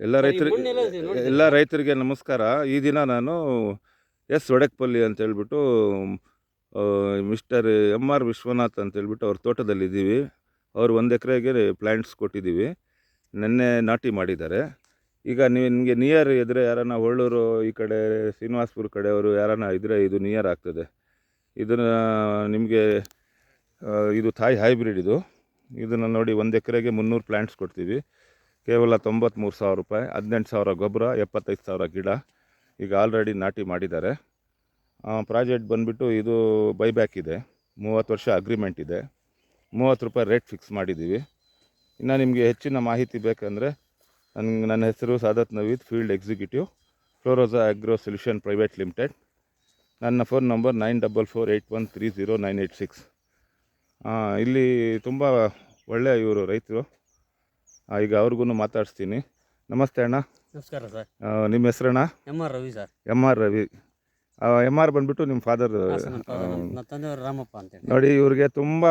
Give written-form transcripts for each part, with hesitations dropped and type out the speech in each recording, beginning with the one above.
ಎಲ್ಲ ರೈತರಿಗೆ ನಮಸ್ಕಾರ. ಈ ದಿನ ನಾನು ಎಸ್ ಒಡಕ್ಪಲ್ಲಿ ಅಂತೇಳ್ಬಿಟ್ಟು ಮಿಸ್ಟರ್ MR ವಿಶ್ವನಾಥ್ ಅಂತೇಳ್ಬಿಟ್ಟು ಅವ್ರ ತೋಟದಲ್ಲಿದ್ದೀವಿ. ಅವ್ರು 1 ಎಕರೆಗೆ ಪ್ಲ್ಯಾಂಟ್ಸ್ ಕೊಟ್ಟಿದ್ದೀವಿ. ನೆನ್ನೆ ನಾಟಿ ಮಾಡಿದ್ದಾರೆ. ಈಗ ನಿಮಗೆ ನಿಯರ್ ಇದ್ದರೆ ಯಾರನ್ನ ಹೊಳ್ಳೂರು ಈ ಕಡೆ ಶ್ರೀನಿವಾಸಪುರ ಕಡೆಯವರು ಯಾರನ್ನ ಇದ್ದರೆ ಇದು ನಿಯರ್ ಆಗ್ತದೆ. ಇದನ್ನು ನಿಮಗೆ ಇದು ಥಾಯ್ ಹೈಬ್ರಿಡ್ ಇದನ್ನು ನೋಡಿ 1 ಎಕರೆಗೆ 300 ಪ್ಲ್ಯಾಂಟ್ಸ್ ಕೊಡ್ತೀವಿ. ಕೇವಲ 93,000 ರೂಪಾಯಿ, 18,000 ಗೊಬ್ಬರ, 75,000 ಗಿಡ. ಈಗ ಆಲ್ರೆಡಿ ನಾಟಿ ಮಾಡಿದ್ದಾರೆ. ಪ್ರಾಜೆಕ್ಟ್ ಬಂದುಬಿಟ್ಟು ಇದು ಬೈಬ್ಯಾಕ್ ಇದೆ, 30 ವರ್ಷ ಅಗ್ರಿಮೆಂಟ್ ಇದೆ, 30 ರೂಪಾಯಿ ರೇಟ್ ಫಿಕ್ಸ್ ಮಾಡಿದ್ದೀವಿ. ಇನ್ನು ನಿಮಗೆ ಹೆಚ್ಚಿನ ಮಾಹಿತಿ ಬೇಕಂದರೆ ನನ್ನ ಹೆಸರು Sadat Naveed, field executive, Florosa agro solution private limited. ನನ್ನ ಫೋನ್ ನಂಬರ್ 9448130986. ಇಲ್ಲಿ ತುಂಬ ಒಳ್ಳೆಯ ಇವರು ರೈತರು. ಈಗ ಅವ್ರಿಗೂ ಮಾತಾಡಿಸ್ತೀನಿ. ನಮಸ್ತೆ ಅಣ್ಣ. ನಮಸ್ಕಾರ ಸರ್. ನಿಮ್ಮ ಹೆಸರಣ್ಣ? MR Ravi sir. MR Ravi. MR ಬಂದುಬಿಟ್ಟು ನಿಮ್ಮ ಫಾದರ್ ತಂದೆಯವರು ರಾಮಪ್ಪ ಅಂತೇಳಿ. ನೋಡಿ, ಇವ್ರಿಗೆ ತುಂಬ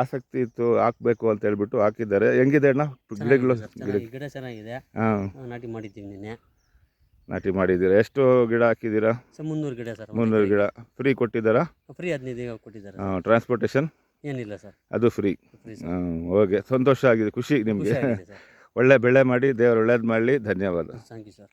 ಆಸಕ್ತಿ ಇತ್ತು, ಹಾಕಬೇಕು ಅಂತ ಹೇಳ್ಬಿಟ್ಟು ಹಾಕಿದ್ದಾರೆ. ಹೆಂಗಿದೆ ಅಣ್ಣ ಗಿಡಗಳು? ಗಿಡ ಚೆನ್ನಾಗಿದೆ. ನಾಟಿ ಮಾಡಿದ್ದೀವಿ, ನಿನ್ನೆ ನಾಟಿ ಮಾಡಿದ್ದೀರಾ? ಎಷ್ಟು ಗಿಡ ಹಾಕಿದ್ದೀರಾ? 300 ಗಿಡ ಸರ್. 300 ಗಿಡ ಫ್ರೀ ಕೊಟ್ಟಿದ್ದಾರಾ? ಫ್ರೀ 15 ಕೊಟ್ಟಿದ್ದಾರೆ. ಟ್ರಾನ್ಸ್ಪೋರ್ಟೇಷನ್ ಏನಿಲ್ಲ ಸರ್, ಅದು ಫ್ರೀ. ಓಕೆ, ಸಂತೋಷ ಆಗಿದೆ, ಖುಷಿ ನಿಮಗೆ. ಒಳ್ಳೆ ಬೆಳೆ ಮಾಡಿ, ದೇವರು ಒಳ್ಳೇದು ಮಾಡಲಿ. ಧನ್ಯವಾದ. Thank you sir.